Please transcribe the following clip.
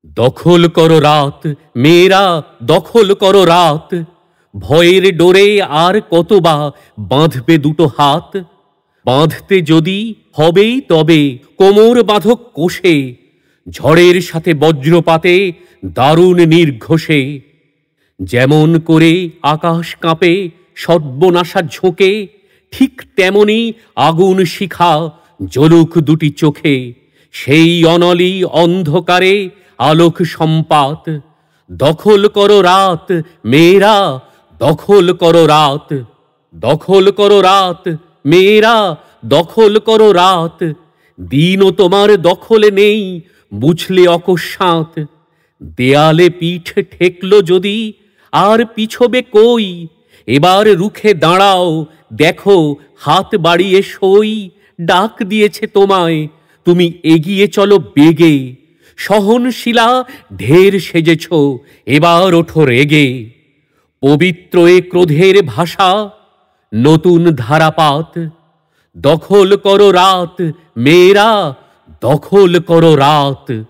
দখল করো রাত, মেয়েরা দখল করো রাত। ভয়ের ডোরে আর কতবা বাঁধবে দুটো হাত। বাঁধতে যদি হবেই তবে কোমর বাঁধক কোষে, ঝড়ের সাথে বজ্রপাতে দারুণ নির্ঘোষে। যেমন করে আকাশ কাঁপে সর্বনাশা ঝোঁকে, ঠিক তেমনি আগুন শিখা জ্বলুক দুটি চোখে। সেই অনলি অন্ধকারে আলোক সম্পাত। দখল করো রাত, মেয়েরা দখল করো রাত। দখল করো রাত, মেয়েরা দখল করো রাত। দিনও তোমার দখলে নেই, বুঝলে অকস্মাৎ। দেয়ালে পিঠ ঠেকল যদি আর পিছবে কই, এবার রুখে দাঁড়াও, দেখো হাত বাড়িয়ে সই। ডাক দিয়েছে তোমায়, তুমি এগিয়ে চলো বেগে। সহনশীলা ঢের সেজেছ, এবার ওঠো রেগে। পবিত্র এ ক্রোধের ভাষা, নতুন ধারাপাত। দখল করো রাত, মেয়েরা দখল করো রাত।